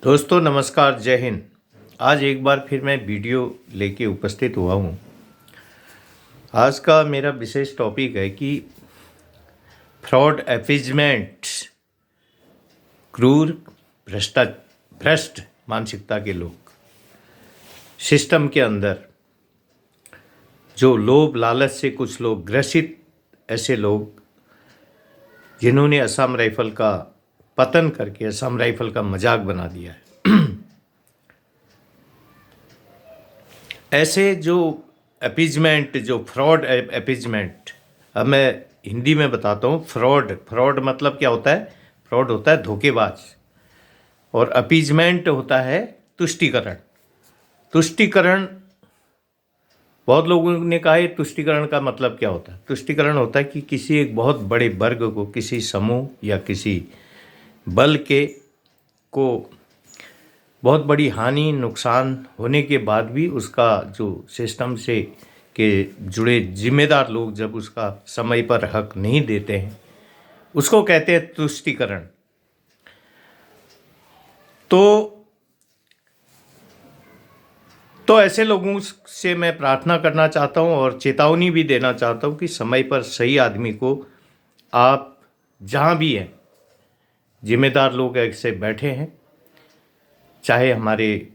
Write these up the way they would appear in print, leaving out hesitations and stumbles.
दोस्तों नमस्कार, जय हिंद। आज एक बार फिर मैं वीडियो लेके उपस्थित हुआ हूँ। आज का मेरा विशेष टॉपिक है कि फ्रॉड एफिजमेंट, क्रूर भ्रष्ट मानसिकता के लोग, सिस्टम के अंदर जो लोभ लालच से कुछ लोग ग्रसित, ऐसे लोग जिन्होंने असम राइफल का पतन करके असम राइफल का मजाक बना दिया है। ऐसे जो अपीजमेंट, जो फ्रॉड अपीजमेंट, अब मैं हिंदी में बताता हूँ। फ्रॉड मतलब क्या होता है? फ्रॉड होता है धोखेबाज, और अपीजमेंट होता है तुष्टीकरण। तुष्टीकरण, बहुत लोगों ने कहा है तुष्टीकरण का मतलब क्या होता है। तुष्टीकरण होता है कि किसी एक बहुत बड़े वर्ग को, किसी समूह या किसी बल को बहुत बड़ी हानि, नुकसान होने के बाद भी उसका जो सिस्टम से के जुड़े जिम्मेदार लोग जब उसका समय पर हक नहीं देते हैं, उसको कहते हैं तुष्टीकरण। तो ऐसे लोगों से मैं प्रार्थना करना चाहता हूं और चेतावनी भी देना चाहता हूं कि समय पर सही आदमी को, आप जहां भी हैं, जिम्मेदार लोग ऐसे बैठे हैं, चाहे हमारे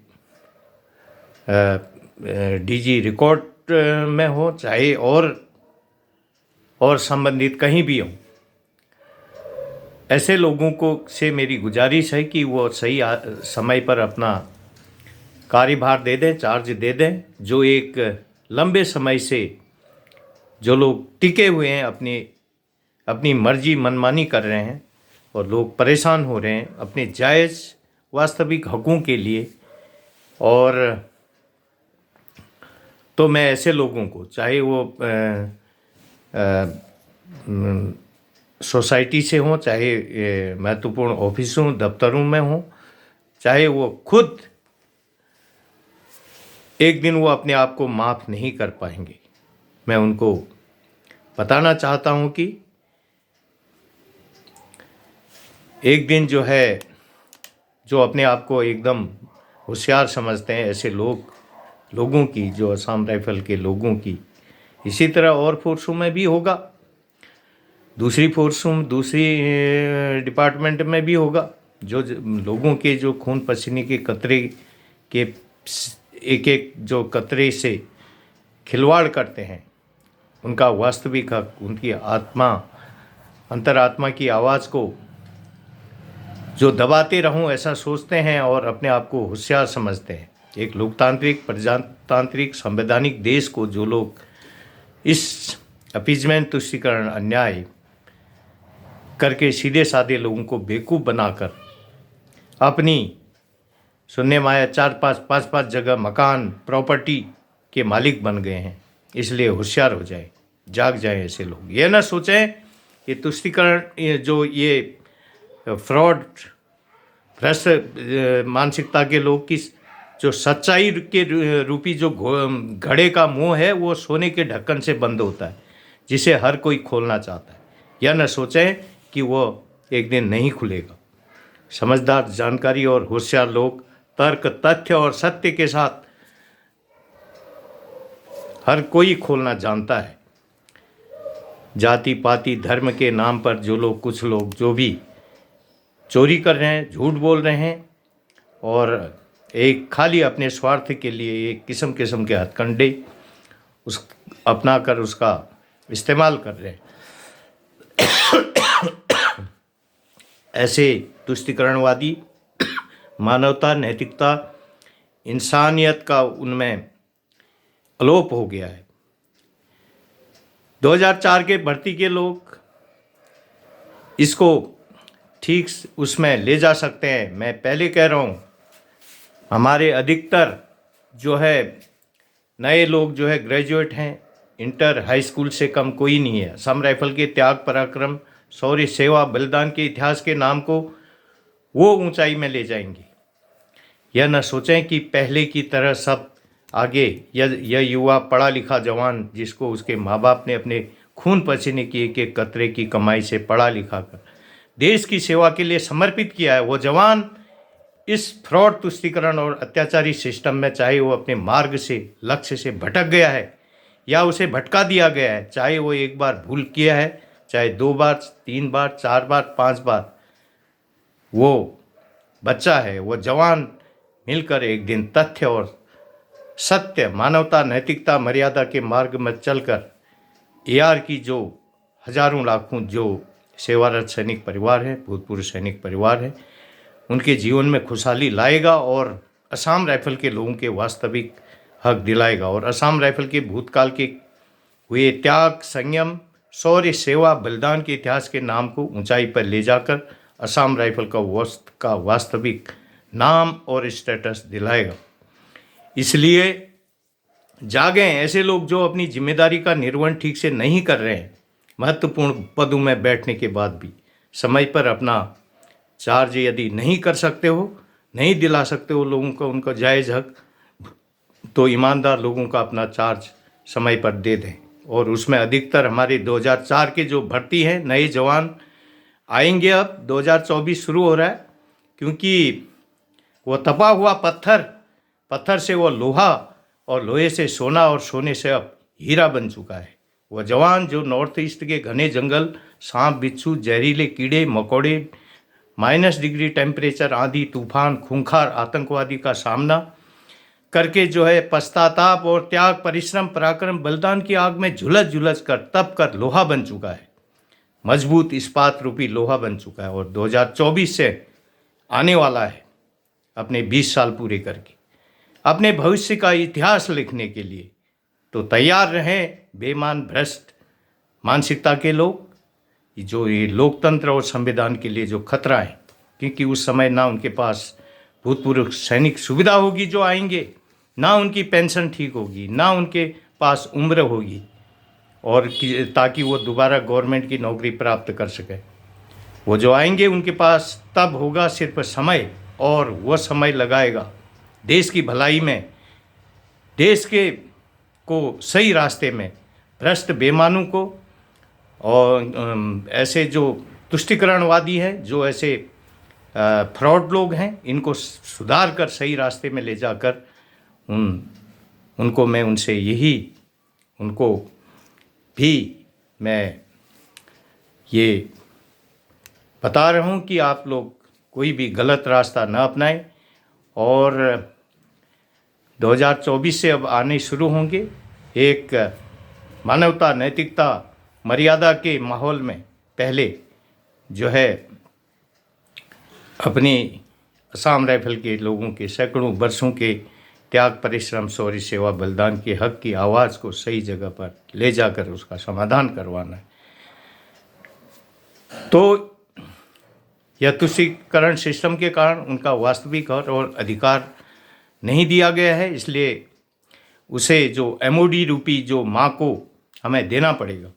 डीजी रिकॉर्ड में हो, चाहे और संबंधित कहीं भी हो, ऐसे लोगों को से मेरी गुजारिश है कि वो सही समय पर अपना कार्यभार दे दें, चार्ज दे दें। जो एक लंबे समय से जो लोग टिके हुए हैं, अपनी मर्जी मनमानी कर रहे हैं और लोग परेशान हो रहे हैं अपने जायज़ वास्तविक हकों के लिए, और तो मैं ऐसे लोगों को, चाहे वो सोसाइटी से हों, चाहे महत्वपूर्ण ऑफिसों दफ्तरों में हों, चाहे वो खुद एक दिन वो अपने आप को माफ़ नहीं कर पाएंगे, मैं उनको बताना चाहता हूं कि एक दिन जो है, जो अपने आप को एकदम होशियार समझते हैं, ऐसे लोगों की, जो असम राइफल के लोगों की, इसी तरह और फोर्सों में भी होगा, दूसरी फोर्सों, दूसरी डिपार्टमेंट में भी होगा, जो लोगों के जो खून पसीने के कतरे के एक एक जो कतरे से खिलवाड़ करते हैं, उनका वास्तविक हक, उनकी आत्मा, अंतरात्मा की आवाज़ को जो दबाते रहूं, ऐसा सोचते हैं और अपने आप को होशियार समझते हैं। एक लोकतांत्रिक, प्रजातांत्रिक, संवैधानिक देश को जो लोग इस अपीजमेंट, तुष्टीकरण, अन्याय करके सीधे साधे लोगों को बेवकूफ़ बनाकर अपनी शून्य माया 4-5 जगह मकान, प्रॉपर्टी के मालिक बन गए हैं, इसलिए होशियार हो जाए, जाग जाएं ऐसे लोग। ये ना सोचें कि तुष्टीकरण, जो ये फ्रॉड भ्रष्ट मानसिकता के लोग की जो सच्चाई के रूपी जो घड़े का मुंह है, वो सोने के ढक्कन से बंद होता है, जिसे हर कोई खोलना चाहता है। यह न सोचें कि वो एक दिन नहीं खुलेगा। समझदार, जानकारी और होशियार लोग तर्क, तथ्य और सत्य के साथ हर कोई खोलना जानता है। जाति पाति धर्म के नाम पर जो लोग, कुछ लोग जो भी चोरी कर रहे हैं, झूठ बोल रहे हैं और एक खाली अपने स्वार्थ के लिए एक किस्म के हथकंडे अपना कर उसका इस्तेमाल कर रहे हैं, ऐसे तुष्टीकरणवादी मानवता, नैतिकता, इंसानियत का उनमें अलोप हो गया है। 2004 के भर्ती के लोग इसको ठीक उसमें ले जा सकते हैं। मैं पहले कह रहा हूँ, हमारे अधिकतर जो है नए लोग जो है ग्रेजुएट हैं, इंटर हाई स्कूल से कम कोई नहीं है। असम राइफल के त्याग, पराक्रम, शौर्य, सेवा, बलिदान के इतिहास के नाम को वो ऊंचाई में ले जाएंगे। यह न सोचें कि पहले की तरह सब आगे, यह युवा पढ़ा लिखा जवान, जिसको उसके माँ बाप ने अपने खून पसीने की एक एक कतरे की कमाई से पढ़ा लिखा कर देश की सेवा के लिए समर्पित किया है, वो जवान इस फ्रॉड, तुष्टीकरण और अत्याचारी सिस्टम में चाहे वो अपने मार्ग से, लक्ष्य से भटक गया है या उसे भटका दिया गया है, चाहे वो एक बार भूल किया है, चाहे 2 बार, 3 बार, 4 बार, 5 बार, वो बच्चा है, वो जवान मिलकर एक दिन तथ्य और सत्य, मानवता, नैतिकता, मर्यादा के मार्ग में चलकर एआर की जो हजारों लाखों जो सेवारत सैनिक परिवार है, भूतपूर्व सैनिक परिवार है, उनके जीवन में खुशहाली लाएगा और असम राइफल के लोगों के वास्तविक हक दिलाएगा और असम राइफल के भूतकाल के हुए त्याग, संयम, शौर्य, सेवा, बलिदान के इतिहास के नाम को ऊंचाई पर ले जाकर असम राइफल का वास्तविक नाम और स्टेटस दिलाएगा। इसलिए जागें ऐसे लोग जो अपनी जिम्मेदारी का निर्वहन ठीक से नहीं कर रहे हैं। महत्वपूर्ण पदों में बैठने के बाद भी समय पर अपना चार्ज यदि नहीं कर सकते हो, नहीं दिला सकते हो लोगों को उनका जायज़ हक, तो ईमानदार लोगों का अपना चार्ज समय पर दे दें। और उसमें अधिकतर हमारे 2004 के जो भर्ती हैं, नए जवान आएंगे। अब 2024 शुरू हो रहा है, क्योंकि वो तपा हुआ पत्थर से वो लोहा और लोहे से सोना और सोने से अब हीरा बन चुका है। वह जवान जो नॉर्थ ईस्ट के घने जंगल, सांप, बिच्छू, जहरीले कीड़े मकोड़े, -डिग्री टेम्परेचर, आंधी, तूफान, खूंखार आतंकवादी का सामना करके जो है पश्चाताप और त्याग, परिश्रम, पराक्रम, बलिदान की आग में झुलस कर तप कर लोहा बन चुका है, मजबूत इस्पात रूपी लोहा बन चुका है और 2024 से आने वाला है अपने 20 साल पूरे करके अपने भविष्य का इतिहास लिखने के लिए। तो तैयार रहें बेईमान, भ्रष्ट मानसिकता के लोग, जो ये लोकतंत्र और संविधान के लिए जो खतरा है, क्योंकि उस समय ना उनके पास भूतपूर्व सैनिक सुविधा होगी जो आएंगे, ना उनकी पेंशन ठीक होगी, ना उनके पास उम्र होगी और ताकि वो दोबारा गवर्नमेंट की नौकरी प्राप्त कर सके। वो जो आएंगे उनके पास तब होगा सिर्फ समय, और वह समय लगाएगा देश की भलाई में, देश के को सही रास्ते में, भ्रष्ट बेईमानों को और ऐसे जो तुष्टीकरणवादी हैं, जो ऐसे फ्रॉड लोग हैं, इनको सुधार कर सही रास्ते में ले जाकर उनको मैं उनसे यही उनको भी मैं ये बता रहा हूँ कि आप लोग कोई भी गलत रास्ता न अपनाएं। और 2024 से अब आने शुरू होंगे एक मानवता, नैतिकता, मर्यादा के माहौल में। पहले जो है अपनी असम राइफल के लोगों के सैकड़ों वर्षों के त्याग, परिश्रम, शौर्य, सेवा, बलिदान के हक की आवाज़ को सही जगह पर ले जाकर उसका समाधान करवाना है। तो यह तुष्टीकरण सिस्टम के कारण उनका वास्तविक हक और अधिकार नहीं दिया गया है, इसलिए उसे जो MOD रूपी जो माँ को हमें देना पड़ेगा,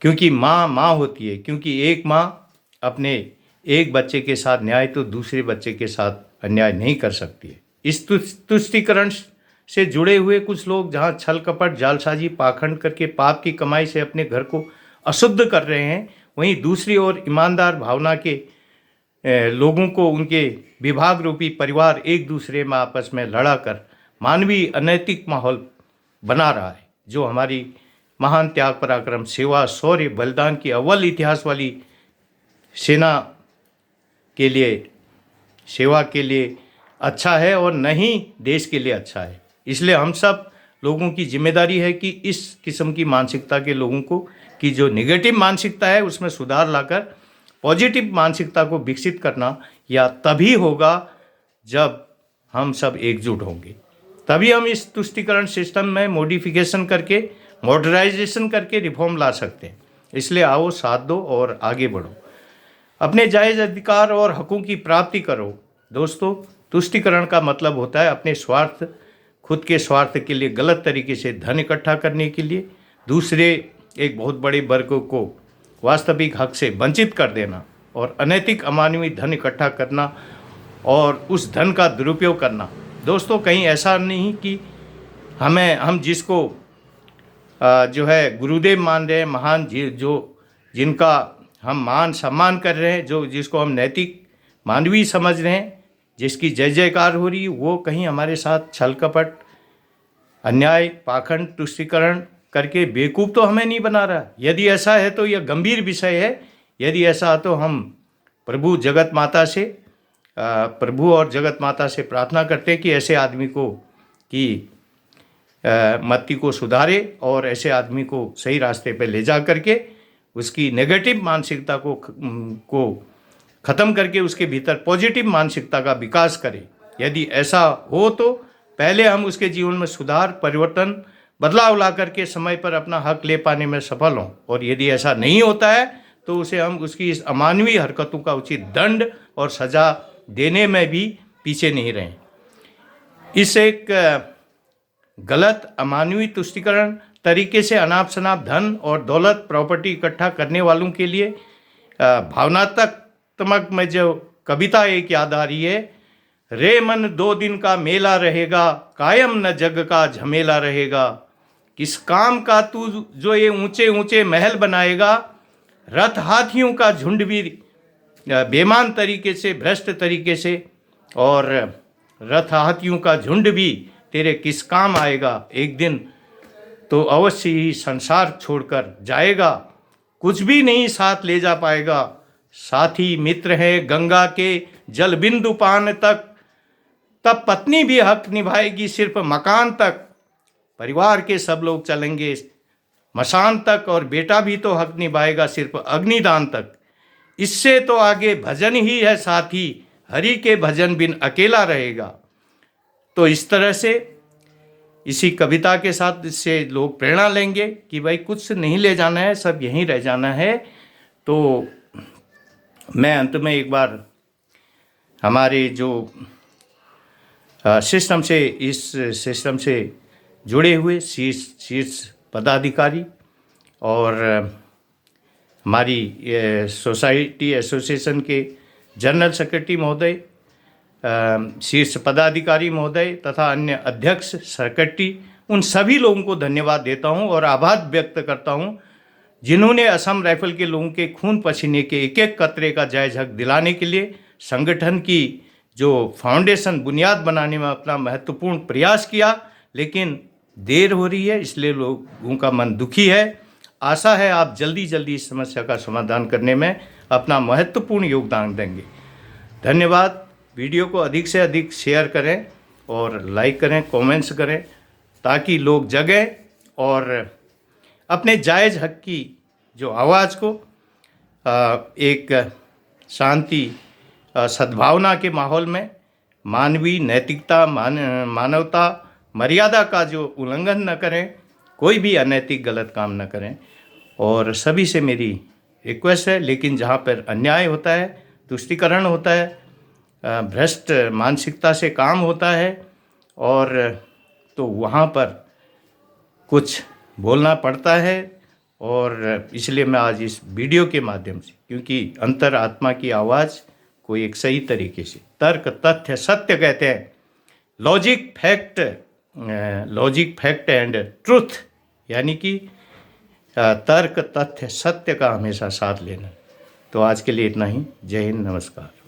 क्योंकि माँ होती है। क्योंकि एक माँ अपने एक बच्चे के साथ न्याय तो दूसरे बच्चे के साथ अन्याय नहीं कर सकती है। इस तुष्टीकरण से जुड़े हुए कुछ लोग जहाँ छल कपट, जालसाजी, पाखंड करके पाप की कमाई से अपने घर को अशुद्ध कर रहे हैं, वहीं दूसरी ओर ईमानदार भावना के लोगों को उनके विभाग रूपी परिवार एक दूसरे में आपस में लड़ा कर मानवीय अनैतिक माहौल बना रहा है, जो हमारी महान त्याग, पराक्रम, सेवा, शौर्य, बलिदान की अव्वल इतिहास वाली सेना के लिए, सेवा के लिए अच्छा है और नहीं देश के लिए अच्छा है। इसलिए हम सब लोगों की जिम्मेदारी है कि इस किस्म की मानसिकता के लोगों को, कि जो नेगेटिव मानसिकता है उसमें सुधार लाकर पॉजिटिव मानसिकता को विकसित करना, या तभी होगा जब हम सब एकजुट होंगे, तभी हम इस तुष्टीकरण सिस्टम में मॉडिफिकेशन करके, मॉडर्नाइजेशन करके रिफॉर्म ला सकते हैं। इसलिए आओ, साथ दो और आगे बढ़ो, अपने जायज़ अधिकार और हकों की प्राप्ति करो। दोस्तों, तुष्टीकरण का मतलब होता है अपने स्वार्थ, खुद के स्वार्थ के लिए गलत तरीके से धन इकट्ठा करने के लिए दूसरे एक बहुत बड़े वर्ग को वास्तविक हक से वंचित कर देना और अनैतिक, अमानवीय धन इकट्ठा करना और उस धन का दुरुपयोग करना। दोस्तों, कहीं ऐसा नहीं कि हम जिसको जो है गुरुदेव मान रहे हैं, महान जिनका हम मान सम्मान कर रहे हैं, जिसको हम नैतिक, मानवीय समझ रहे हैं, जिसकी जय जयकार हो रही, वो कहीं हमारे साथ छल कपट, अन्याय, पाखंड, तुष्टीकरण करके बेवकूफ़ तो हमें नहीं बना रहा। यदि ऐसा है तो यह गंभीर विषय है। यदि ऐसा तो हम प्रभु जगत माता से प्रभु और जगत माता से प्रार्थना करते हैं कि ऐसे आदमी को कि मति को सुधारे और ऐसे आदमी को सही रास्ते पे ले जा करके उसकी नेगेटिव मानसिकता को ख़त्म करके उसके भीतर पॉजिटिव मानसिकता का विकास करे। यदि ऐसा हो तो पहले हम उसके जीवन में सुधार, परिवर्तन, बदलाव ला करके समय पर अपना हक ले पाने में सफल हों। और यदि ऐसा नहीं होता है तो उसे हम उसकी इस अमानवीय हरकतों का उचित दंड और सज़ा देने में भी पीछे नहीं रहें। इस एक गलत, अमानवीय, तुष्टीकरण तरीके से अनाप शनाप धन और दौलत, प्रॉपर्टी इकट्ठा करने वालों के लिए भावनात्मक में जो कविता एक याद आ रही है, रे मन 2 दिन का मेला रहेगा, कायम न जग का झमेला रहेगा, किस काम का तू जो ये ऊंचे ऊंचे महल बनाएगा, रथ हाथियों का झुंड भी बेईमान तरीके से, भ्रष्ट तरीके से, और रथ हाथियों का झुंड भी तेरे किस काम आएगा, एक दिन तो अवश्य ही संसार छोड़कर जाएगा, कुछ भी नहीं साथ ले जा पाएगा, साथी मित्र है गंगा के जल बिंदु पान तक, तब पत्नी भी हक निभाएगी सिर्फ मकान तक, परिवार के सब लोग चलेंगे मसान तक, और बेटा भी तो हक निभाएगा सिर्फ अग्निदान तक, इससे तो आगे भजन ही है साथी, हरि के भजन बिन अकेला रहेगा। तो इस तरह से इसी कविता के साथ इससे लोग प्रेरणा लेंगे कि भाई कुछ नहीं ले जाना है, सब यहीं रह जाना है। तो मैं अंत में एक बार हमारे जो सिस्टम से, इस सिस्टम से जुड़े हुए शीर्ष पदाधिकारी और हमारी सोसाइटी एसोसिएशन के जनरल सेक्रेटरी महोदय, शीर्ष पदाधिकारी महोदय तथा अन्य अध्यक्ष, सेक्रेटरी, उन सभी लोगों को धन्यवाद देता हूं और आभार व्यक्त करता हूं जिन्होंने असम राइफल के लोगों के खून पसीने के एक एक कतरे का जायज़ हक दिलाने के लिए संगठन की जो फाउंडेशन, बुनियाद बनाने में अपना महत्वपूर्ण प्रयास किया। लेकिन देर हो रही है, इसलिए लोगों का मन दुखी है। आशा है आप जल्दी जल्दी इस समस्या का समाधान करने में अपना महत्वपूर्ण योगदान देंगे। धन्यवाद। वीडियो को अधिक से अधिक शेयर करें और लाइक करें, कमेंट्स करें, ताकि लोग जगें और अपने जायज़ हक की जो आवाज़ को एक शांति, सद्भावना के माहौल में, मानवीय नैतिकता, मानवता, मर्यादा का जो उल्लंघन न करें, कोई भी अनैतिक गलत काम न करें। और सभी से मेरी रिक्वेस्ट है, लेकिन जहाँ पर अन्याय होता है, तुष्टीकरण होता है, भ्रष्ट मानसिकता से काम होता है, और तो वहाँ पर कुछ बोलना पड़ता है। और इसलिए मैं आज इस वीडियो के माध्यम से, क्योंकि अंतर आत्मा की आवाज़ को एक सही तरीके से, तर्क, तथ्य, सत्य कहते हैं, लॉजिक, फैक्ट एंड ट्रुथ, यानी कि तर्क, तथ्य, सत्य का हमेशा साथ लेना। तो आज के लिए इतना ही। जय हिंद, नमस्कार।